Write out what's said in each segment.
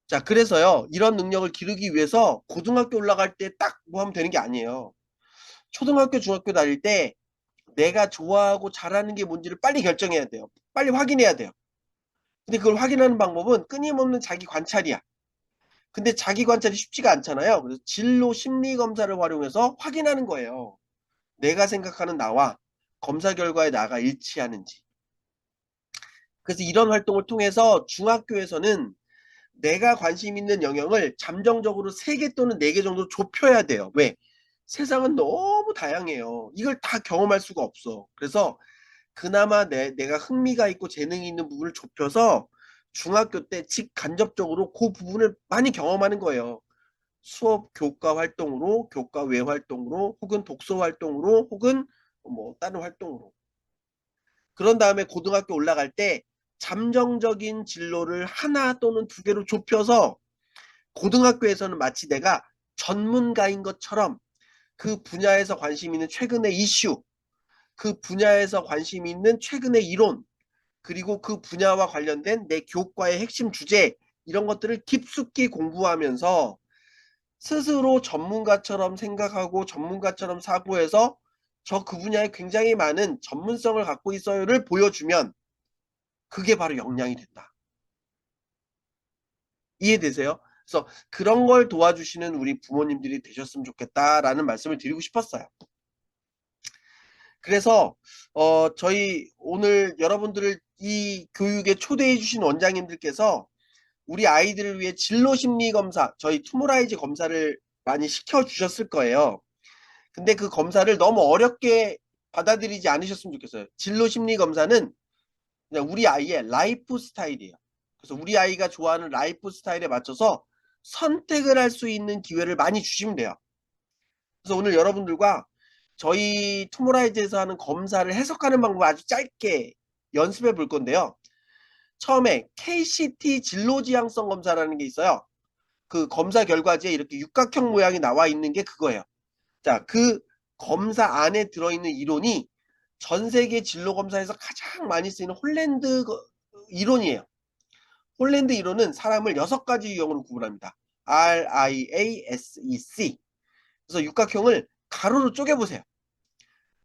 자, 그래서요, 이런 능력을 기르기 위해서 고등학교 올라갈 때 딱 뭐 하면 되는 게 아니에요. 초등학교, 중학교 다닐 때 내가 좋아하고 잘하는 게 뭔지를 빨리 결정해야 돼요. 빨리 확인해야 돼요. 근데 그걸 확인하는 방법은 끊임없는 자기 관찰이야. 근데 자기 관찰이 쉽지가 않잖아요. 그래서 진로 심리 검사를 활용해서 확인하는 거예요. 내가 생각하는 나와 검사 결과의 나가 일치하는지. 그래서 이런 활동을 통해서 중학교에서는 내가 관심 있는 영역을 잠정적으로 3개 또는 4개 정도 좁혀야 돼요. 왜? 세상은 너무 다양해요. 이걸 다 경험할 수가 없어. 그래서 그나마 내가 흥미가 있고 재능이 있는 부분을 좁혀서 중학교 때 직간접적으로 그 부분을 많이 경험하는 거예요. 수업 교과 활동으로, 교과 외 활동으로, 혹은 독서 활동으로, 혹은 뭐 다른 활동으로. 그런 다음에 고등학교 올라갈 때 잠정적인 진로를 하나 또는 2개로 좁혀서 고등학교에서는 마치 내가 전문가인 것처럼 그 분야에서 관심 있는 최근의 이슈, 그 분야에서 관심 있는 최근의 이론, 그리고 그 분야와 관련된 내 교과의 핵심 주제, 이런 것들을 깊숙이 공부하면서 스스로 전문가처럼 생각하고 전문가처럼 사고해서 저 그 분야에 굉장히 많은 전문성을 갖고 있어요를 보여주면 그게 바로 역량이 된다. 이해되세요? 그래서 그런 걸 도와주시는 우리 부모님들이 되셨으면 좋겠다라는 말씀을 드리고 싶었어요. 그래서 저희 오늘 여러분들을 이 교육에 초대해 주신 원장님들께서 우리 아이들을 위해 진로 심리 검사, 저희 투모라이즈 검사를 많이 시켜 주셨을 거예요. 근데 그 검사를 너무 어렵게 받아들이지 않으셨으면 좋겠어요. 진로 심리 검사는 그냥 우리 아이의 라이프 스타일이에요. 그래서 우리 아이가 좋아하는 라이프 스타일에 맞춰서 선택을 할 수 있는 기회를 많이 주시면 돼요. 그래서 오늘 여러분들과 저희 투모라이즈에서 하는 검사를 해석하는 방법을 아주 짧게 연습해 볼 건데요. 처음에 KCT 진로 지향성 검사라는 게 있어요. 그 검사 결과지에 이렇게 육각형 모양이 나와 있는 게 그거예요. 자, 그 검사 안에 들어있는 이론이 전 세계 진로 검사에서 가장 많이 쓰이는 홀랜드 이론이에요. 홀랜드 이론은 사람을 6가지 유형으로 구분합니다. RIASEC. 그래서 육각형을 가로로 쪼개보세요.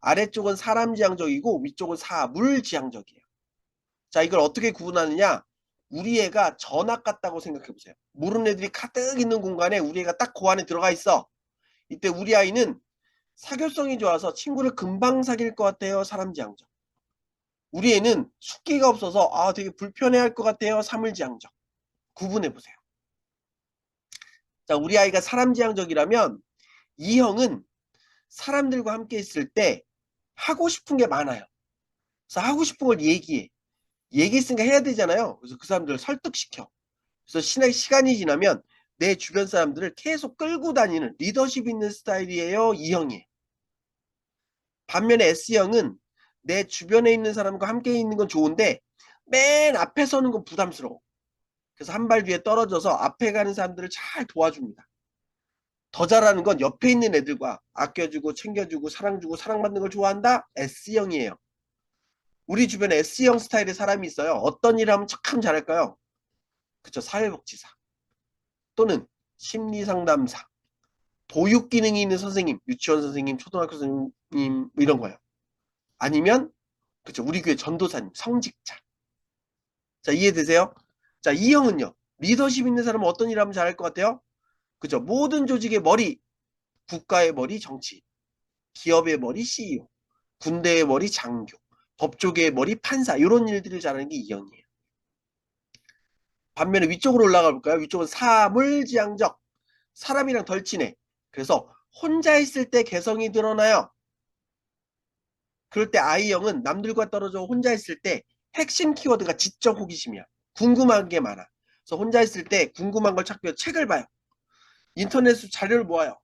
아래쪽은 사람 지향적이고 위쪽은 사물 지향적이에요. 자, 이걸 어떻게 구분하느냐? 우리 애가 전학 같다고 생각해보세요. 모르는 애들이 가득 있는 공간에 우리 애가 딱 그 안에 들어가 있어. 이때 우리 아이는 사교성이 좋아서 친구를 금방 사귈 것 같아요. 사람 지향적. 우리 애는 숙기가 없어서 되게 불편해할 것 같아요. 사물 지향적. 구분해보세요. 자, 우리 아이가 사람 지향적이라면 이 형은 사람들과 함께 있을 때 하고 싶은 게 많아요. 그래서 하고 싶은 걸 얘기해. 얘기했으니까 해야 되잖아요. 그래서 그 사람들을 설득시켜. 그래서 시간이 지나면 내 주변 사람들을 계속 끌고 다니는 리더십 있는 스타일이에요. 이 형이. 반면에 S형은 내 주변에 있는 사람과 함께 있는 건 좋은데 맨 앞에 서는 건 부담스러워. 그래서 한 발 뒤에 떨어져서 앞에 가는 사람들을 잘 도와줍니다. 더 잘하는 건 옆에 있는 애들과 아껴주고 챙겨주고 사랑 주고 사랑받는 걸 좋아한다? S형이에요. 우리 주변에 S형 스타일의 사람이 있어요. 어떤 일을 하면 참 잘할까요? 그쵸, 사회복지사 또는 심리상담사, 보육 기능이 있는 선생님, 유치원 선생님, 초등학교 선생님 이런 거예요. 아니면 그쵸, 우리 교회 전도사님, 성직자. 자, 이해되세요? 자, 이 형은요. 리더십 있는 사람은 어떤 일 하면 잘할 것 같아요? 그죠? 모든 조직의 머리, 국가의 머리 정치, 기업의 머리 CEO, 군대의 머리 장교, 법조계의 머리 판사, 이런 일들을 잘하는 게 이 형이에요. 반면에 위쪽으로 올라가 볼까요? 위쪽은 사물지향적, 사람이랑 덜 친해. 그래서 혼자 있을 때 개성이 드러나요. 그럴 때 I형은 남들과 떨어져 혼자 있을 때 핵심 키워드가 지적 호기심이야. 궁금한 게 많아. 그래서 혼자 있을 때 궁금한 걸 찾기 위해 책을 봐요. 인터넷으로 자료를 모아요.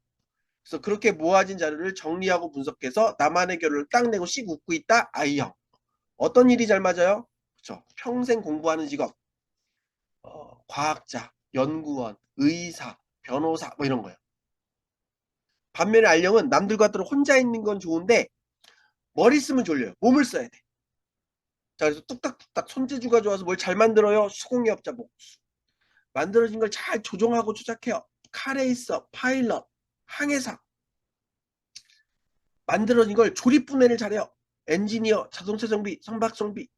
그래서 그렇게 모아진 자료를 정리하고 분석해서 나만의 결론을 딱 내고 씩 웃고 있다. I형. 어떤 일이 잘 맞아요? 그렇죠. 평생 공부하는 직업. 과학자, 연구원, 의사, 변호사 뭐 이런 거예요. 반면에 R형은 남들과 따로 혼자 있는 건 좋은데 머리 쓰면 졸려요. 몸을 써야 돼. 자, 그래서 뚝딱뚝딱 손재주가 좋아서 뭘 잘 만들어요. 수공예업자 복수. 만들어진 걸 잘 조종하고 조작해요. 카레이서, 파일럿, 항해사. 만들어진 걸 조립 분해를 잘해요. 엔지니어, 자동차 정비, 선박 정비,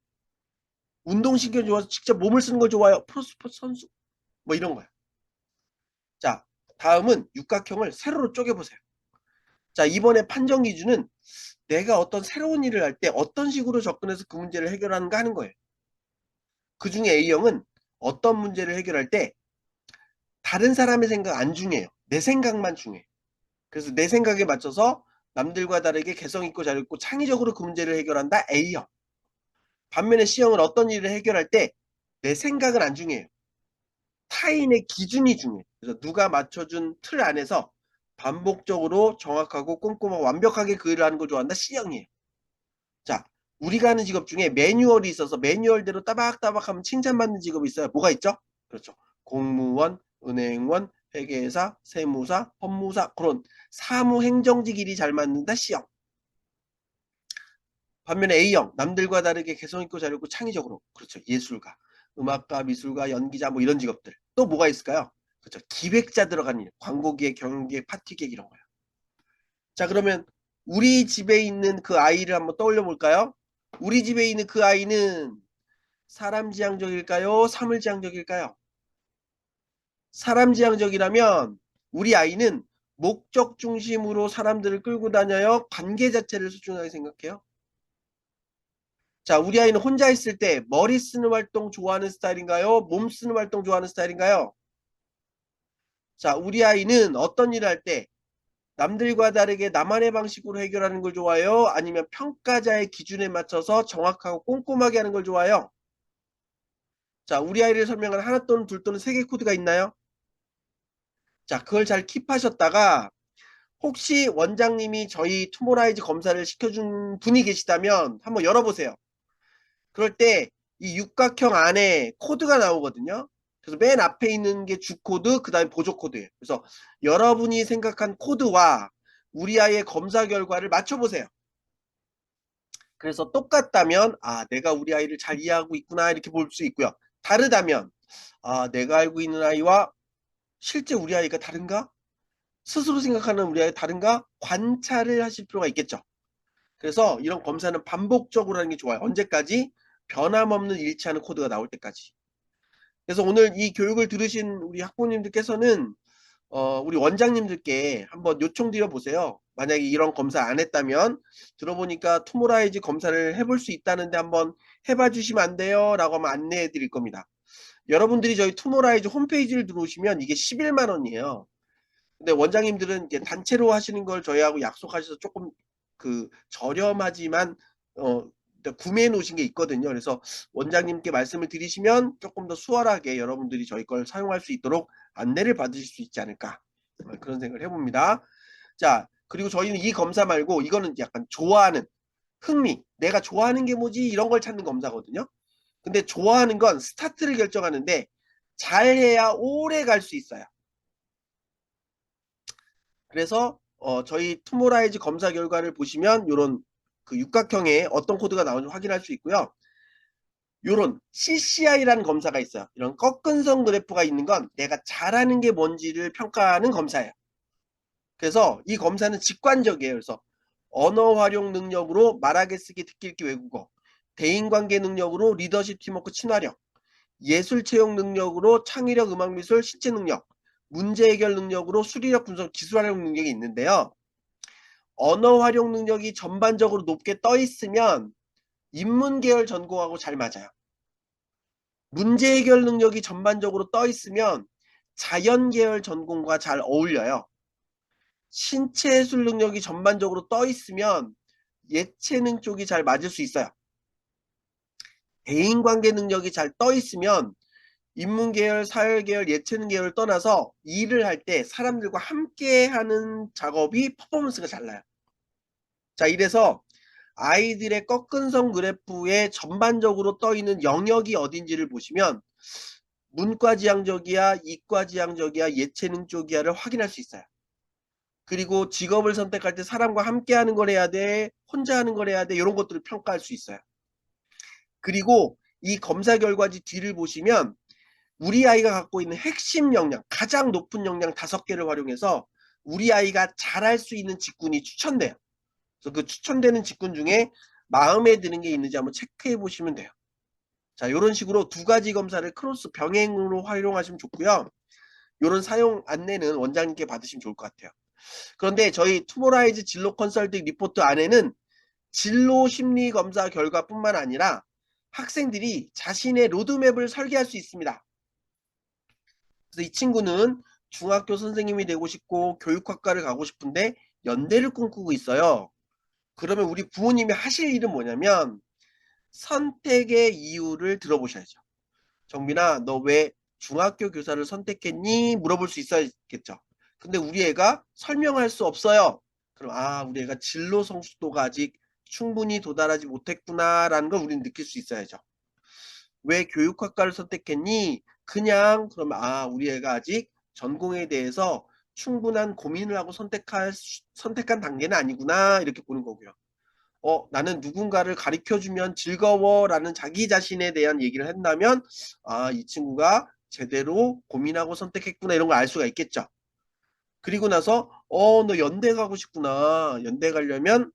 운동신경 좋아서 직접 몸을 쓰는 걸 좋아해요. 프로스포츠 선수. 뭐 이런 거야. 자, 다음은 육각형을 세로로 쪼개보세요. 자, 이번에 판정 기준은 내가 어떤 새로운 일을 할 때 어떤 식으로 접근해서 그 문제를 해결하는가 하는 거예요. 그 중에 A형은 어떤 문제를 해결할 때 다른 사람의 생각 안 중요해요. 내 생각만 중요해. 그래서 내 생각에 맞춰서 남들과 다르게 개성 있고 잘 있고 창의적으로 그 문제를 해결한다. A형. 반면에 C형은 어떤 일을 해결할 때 내 생각은 안 중요해요. 타인의 기준이 중요해요. 그래서 누가 맞춰준 틀 안에서 반복적으로 정확하고 꼼꼼하고 완벽하게 그 일을 하는 걸 좋아한다. C형이에요. 자, 우리가 하는 직업 중에 매뉴얼이 있어서 매뉴얼대로 따박따박 하면 칭찬받는 직업이 있어요. 뭐가 있죠? 그렇죠. 공무원, 은행원, 회계사, 세무사, 법무사, 그런 사무행정직 일이 잘 맞는다. C형. 반면에 A형, 남들과 다르게 개성있고 자유롭고 창의적으로. 그렇죠. 예술가, 음악가, 미술가, 연기자 뭐 이런 직업들. 또 뭐가 있을까요? 그렇죠. 기획자 들어가는 일. 광고기획, 경영기획, 파티기획 이런 거요. 자, 그러면 우리 집에 있는 그 아이를 한번 떠올려 볼까요? 우리 집에 있는 그 아이는 사람지향적일까요? 사물지향적일까요? 사람지향적이라면 우리 아이는 목적 중심으로 사람들을 끌고 다녀요? 관계 자체를 소중하게 생각해요? 자, 우리 아이는 혼자 있을 때 머리 쓰는 활동 좋아하는 스타일인가요? 몸 쓰는 활동 좋아하는 스타일인가요? 자, 우리 아이는 어떤 일을 할 때 남들과 다르게 나만의 방식으로 해결하는 걸 좋아해요? 아니면 평가자의 기준에 맞춰서 정확하고 꼼꼼하게 하는 걸 좋아해요? 자, 우리 아이를 설명하는 하나 또는 둘 또는 세 개 코드가 있나요? 자, 그걸 잘 킵하셨다가 혹시 원장님이 저희 투모라이즈 검사를 시켜준 분이 계시다면 한번 열어보세요. 그럴 때 이 육각형 안에 코드가 나오거든요. 그래서 맨 앞에 있는 게 주코드, 그 다음에 보조코드예요. 그래서 여러분이 생각한 코드와 우리 아이의 검사 결과를 맞춰보세요. 그래서 똑같다면 아, 내가 우리 아이를 잘 이해하고 있구나 이렇게 볼 수 있고요. 다르다면 아, 내가 알고 있는 아이와 실제 우리 아이가 다른가? 스스로 생각하는 우리 아이가 다른가? 관찰을 하실 필요가 있겠죠. 그래서 이런 검사는 반복적으로 하는 게 좋아요. 언제까지? 변함없는 일치하는 코드가 나올 때까지. 그래서 오늘 이 교육을 들으신 우리 학부모님들께서는 우리 원장님들께 한번 요청드려 보세요. 만약에 이런 검사 안 했다면 들어보니까 투모라이즈 검사를 해볼 수 있다는데 한번 해봐 주시면 안 돼요? 라고 하면 안내해 드릴 겁니다. 여러분들이 저희 투모라이즈 홈페이지를 들어오시면 이게 11만 원이에요. 근데 원장님들은 이제 단체로 하시는 걸 저희하고 약속하셔서 조금 그 저렴하지만 구매해 놓으신 게 있거든요. 그래서 원장님께 말씀을 드리시면 조금 더 수월하게 여러분들이 저희 걸 사용할 수 있도록 안내를 받으실 수 있지 않을까 그런 생각을 해봅니다. 자, 그리고 저희는 이 검사 말고 이거는 약간 좋아하는 흥미, 내가 좋아하는 게 뭐지 이런 걸 찾는 검사거든요. 근데 좋아하는 건 스타트를 결정하는데 잘해야 오래 갈 수 있어요. 그래서 저희 투모라이즈 검사 결과를 보시면 요런 그 육각형에 어떤 코드가 나오는지 확인할 수 있고요. 요런 CCI라는 검사가 있어요. 이런 꺾은선 그래프가 있는 건 내가 잘하는 게 뭔지를 평가하는 검사예요. 그래서 이 검사는 직관적이에요. 그래서 언어 활용 능력으로 말하기 쓰기 듣기 읽기 외국어, 대인관계 능력으로 리더십 팀워크 친화력, 예술 체육 능력으로 창의력 음악 미술 신체 능력, 문제 해결 능력으로 수리력 분석 기술 활용 능력이 있는데요. 언어 활용 능력이 전반적으로 높게 떠 있으면 인문계열 전공하고 잘 맞아요. 문제 해결 능력이 전반적으로 떠 있으면 자연계열 전공과 잘 어울려요. 신체예술 능력이 전반적으로 떠 있으면 예체능 쪽이 잘 맞을 수 있어요. 대인관계 능력이 잘 떠 있으면 인문계열, 사회계열, 예체능 계열을 떠나서 일을 할 때 사람들과 함께 하는 작업이 퍼포먼스가 잘 나요. 자, 이래서 아이들의 꺾은선 그래프에 전반적으로 떠 있는 영역이 어딘지를 보시면 문과지향적이야, 이과지향적이야, 예체능 쪽이야를 확인할 수 있어요. 그리고 직업을 선택할 때 사람과 함께 하는 걸 해야 돼, 혼자 하는 걸 해야 돼, 이런 것들을 평가할 수 있어요. 그리고 이 검사 결과지 뒤를 보시면 우리 아이가 갖고 있는 핵심 역량, 가장 높은 역량 5개를 활용해서 우리 아이가 잘할 수 있는 직군이 추천돼요. 그래서 그 추천되는 직군 중에 마음에 드는 게 있는지 한번 체크해 보시면 돼요. 자, 이런 식으로 2가지 검사를 크로스 병행으로 활용하시면 좋고요. 이런 사용 안내는 원장님께 받으시면 좋을 것 같아요. 그런데 저희 투모라이즈 진로 컨설팅 리포트 안에는 진로 심리 검사 결과뿐만 아니라 학생들이 자신의 로드맵을 설계할 수 있습니다. 그래서 이 친구는 중학교 선생님이 되고 싶고 교육학과를 가고 싶은데 연대를 꿈꾸고 있어요. 그러면 우리 부모님이 하실 일은 뭐냐면 선택의 이유를 들어보셔야죠. 정민아, 너 왜 중학교 교사를 선택했니? 물어볼 수 있어야겠죠. 근데 우리 애가 설명할 수 없어요. 그럼 우리 애가 진로 성숙도가 아직 충분히 도달하지 못했구나라는 걸 우리는 느낄 수 있어야죠. 왜 교육학과를 선택했니? 그냥 그러면 우리 애가 아직 전공에 대해서 충분한 고민을 하고 선택한 단계는 아니구나 이렇게 보는 거고요. 나는 누군가를 가르쳐주면 즐거워라는 자기 자신에 대한 얘기를 한다면 이 친구가 제대로 고민하고 선택했구나 이런 걸 알 수가 있겠죠. 그리고 나서 너 연대 가고 싶구나. 연대 가려면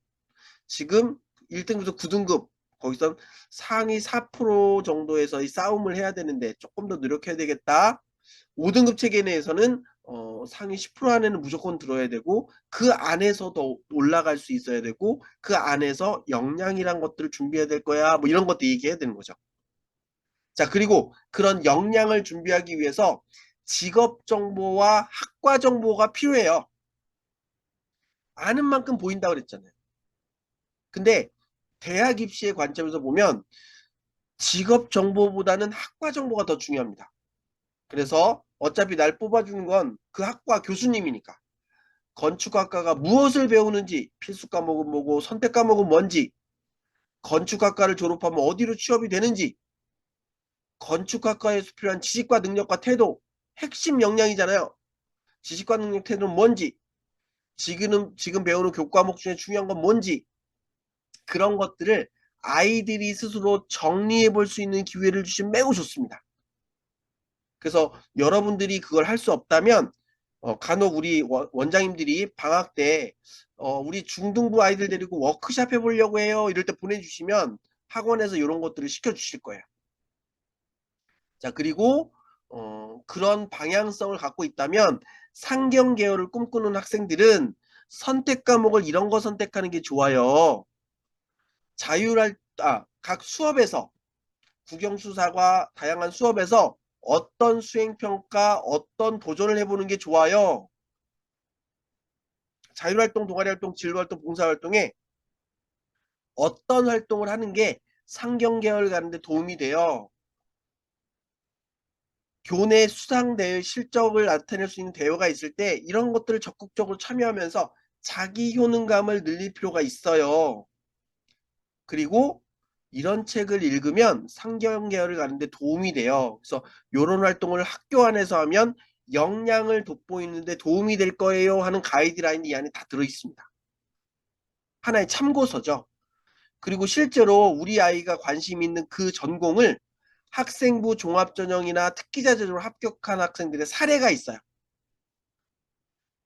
지금 1등부터 9등급 거기서 상위 4% 정도에서의 싸움을 해야 되는데 조금 더 노력해야 되겠다. 5등급 체계 내에서는 상위 10% 안에는 무조건 들어야 되고 그 안에서도 올라갈 수 있어야 되고 그 안에서 역량이란 것들을 준비해야 될 거야. 뭐 이런 것도 얘기해야 되는 거죠. 자, 그리고 그런 역량을 준비하기 위해서 직업 정보와 학과 정보가 필요해요. 아는 만큼 보인다고 그랬잖아요. 근데 대학 입시의 관점에서 보면 직업 정보보다는 학과 정보가 더 중요합니다. 그래서 어차피 날 뽑아주는 건 그 학과 교수님이니까. 건축학과가 무엇을 배우는지, 필수 과목은 뭐고 선택 과목은 뭔지, 건축학과를 졸업하면 어디로 취업이 되는지, 건축학과에서 필요한 지식과 능력과 태도, 핵심 역량이잖아요. 지식과 능력 태도는 뭔지, 지금 배우는 교과목 중에 중요한 건 뭔지, 그런 것들을 아이들이 스스로 정리해 볼 수 있는 기회를 주시면 매우 좋습니다. 그래서 여러분들이 그걸 할 수 없다면 간혹 우리 원장님들이 방학 때 우리 중등부 아이들 데리고 워크샵 해보려고 해요. 이럴 때 보내주시면 학원에서 이런 것들을 시켜주실 거예요. 자, 그리고 그런 방향성을 갖고 있다면 상경 계열을 꿈꾸는 학생들은 선택 과목을 이런 거 선택하는 게 좋아요. 각 수업에서 국영수사과 다양한 수업에서 어떤 수행평가, 어떤 도전을 해보는 게 좋아요. 자율활동, 동아리활동, 진로활동, 봉사활동에 어떤 활동을 하는 게 상경계열 가는데 도움이 돼요. 교내 수상대회 실적을 나타낼 수 있는 대회가 있을 때 이런 것들을 적극적으로 참여하면서 자기 효능감을 늘릴 필요가 있어요. 그리고 이런 책을 읽으면 상경계열을 가는데 도움이 돼요. 그래서 이런 활동을 학교 안에서 하면 역량을 돋보이는 데 도움이 될 거예요 하는 가이드라인이 이 안에 다 들어있습니다. 하나의 참고서죠. 그리고 실제로 우리 아이가 관심 있는 그 전공을 학생부 종합전형이나 특기자재로 합격한 학생들의 사례가 있어요.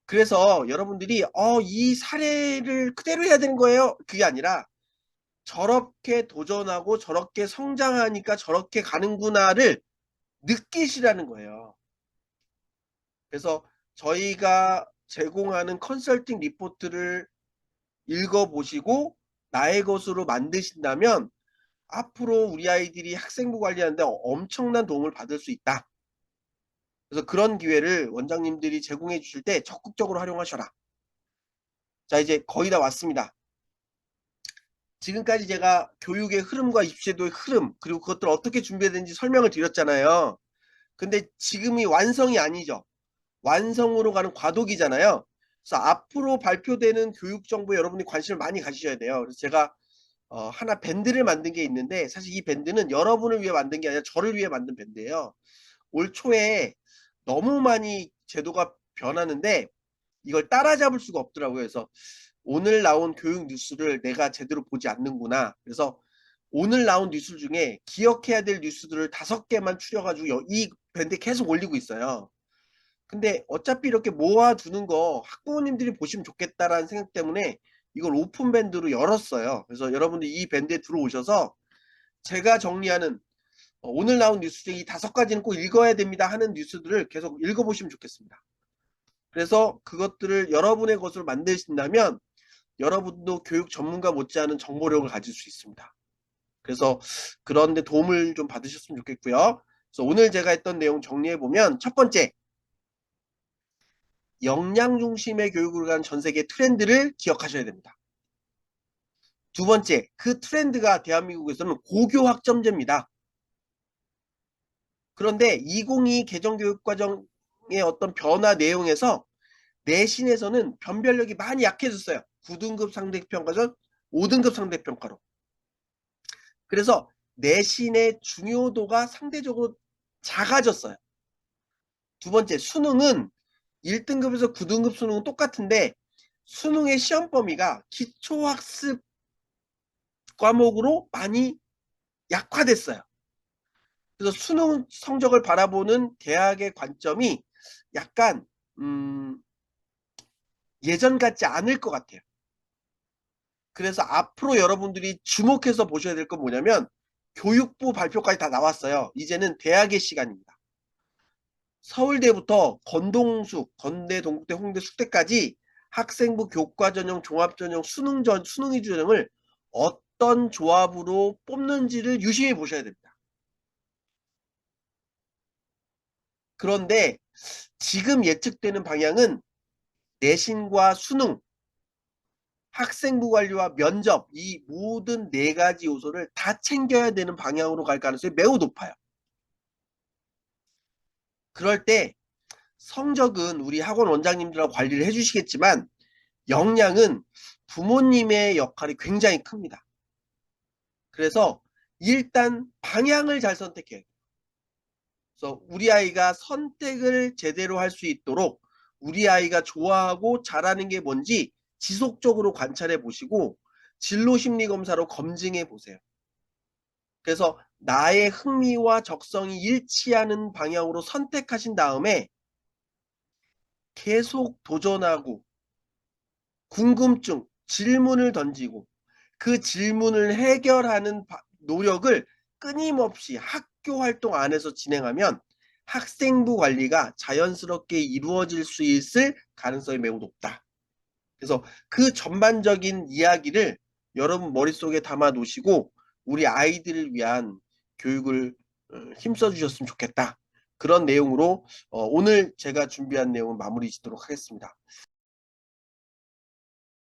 그래서 여러분들이 이 사례를 그대로 해야 되는 거예요. 그게 아니라 저렇게 도전하고 저렇게 성장하니까 저렇게 가는구나를 느끼시라는 거예요. 그래서 저희가 제공하는 컨설팅 리포트를 읽어보시고 나의 것으로 만드신다면 앞으로 우리 아이들이 학생부 관리하는데 엄청난 도움을 받을 수 있다. 그래서 그런 기회를 원장님들이 제공해 주실 때 적극적으로 활용하셔라. 자, 이제 거의 다 왔습니다. 지금까지 제가 교육의 흐름과 입시제도의 흐름 그리고 그것들을 어떻게 준비해야 되는지 설명을 드렸잖아요. 근데 지금이 완성이 아니죠. 완성으로 가는 과도기잖아요. 그래서 앞으로 발표되는 교육 정보에 여러분이 관심을 많이 가지셔야 돼요. 그래서 제가 하나 밴드를 만든 게 있는데 사실 이 밴드는 여러분을 위해 만든 게 아니라 저를 위해 만든 밴드예요. 올 초에 너무 많이 제도가 변하는데 이걸 따라잡을 수가 없더라고요. 그래서 오늘 나온 교육 뉴스를 내가 제대로 보지 않는구나. 그래서 오늘 나온 뉴스 중에 기억해야 될 뉴스들을 5개만 추려가지고 이 밴드에 계속 올리고 있어요. 근데 어차피 이렇게 모아두는 거 학부모님들이 보시면 좋겠다라는 생각 때문에 이걸 오픈 밴드로 열었어요. 그래서 여러분들 이 밴드에 들어오셔서 제가 정리하는 오늘 나온 뉴스 중에 이 5가지는 꼭 읽어야 됩니다 하는 뉴스들을 계속 읽어보시면 좋겠습니다. 그래서 그것들을 여러분의 것으로 만드신다면 여러분도 교육 전문가 못지않은 정보력을 가질 수 있습니다. 그래서 그런데 도움을 좀 받으셨으면 좋겠고요. 그래서 오늘 제가 했던 내용 정리해보면 첫 번째, 역량 중심의 교육을 가는 전 세계 트렌드를 기억하셔야 됩니다. 두 번째, 그 트렌드가 대한민국에서는 고교 학점제입니다. 그런데 2022 개정교육과정의 어떤 변화 내용에서 내신에서는 변별력이 많이 약해졌어요. 9등급 상대평가전 5등급 상대평가로. 그래서 내신의 중요도가 상대적으로 작아졌어요. 두 번째, 수능은 1등급에서 9등급 수능은 똑같은데 수능의 시험 범위가 기초학습 과목으로 많이 약화됐어요. 그래서 수능 성적을 바라보는 대학의 관점이 약간 예전 같지 않을 것 같아요. 그래서 앞으로 여러분들이 주목해서 보셔야 될 건 뭐냐면 교육부 발표까지 다 나왔어요. 이제는 대학의 시간입니다. 서울대부터 건동숙, 건대, 동국대, 홍대, 숙대까지 학생부 교과전형, 종합전형, 수능이 전형을 어떤 조합으로 뽑는지를 유심히 보셔야 됩니다. 그런데 지금 예측되는 방향은 내신과 수능, 학생부 관리와 면접 이 모든 4가지 요소를 다 챙겨야 되는 방향으로 갈 가능성이 매우 높아요. 그럴 때 성적은 우리 학원 원장님들하고 관리를 해주시겠지만 역량은 부모님의 역할이 굉장히 큽니다. 그래서 일단 방향을 잘 선택해요. 그래서 우리 아이가 선택을 제대로 할 수 있도록 우리 아이가 좋아하고 잘하는 게 뭔지 지속적으로 관찰해 보시고 진로 심리 검사로 검증해 보세요. 그래서 나의 흥미와 적성이 일치하는 방향으로 선택하신 다음에 계속 도전하고 궁금증, 질문을 던지고 그 질문을 해결하는 노력을 끊임없이 학교 활동 안에서 진행하면 학생부 관리가 자연스럽게 이루어질 수 있을 가능성이 매우 높다. 그래서 그 전반적인 이야기를 여러분 머릿속에 담아 놓으시고 우리 아이들을 위한 교육을 힘써 주셨으면 좋겠다. 그런 내용으로 오늘 제가 준비한 내용을 마무리 짓도록 하겠습니다.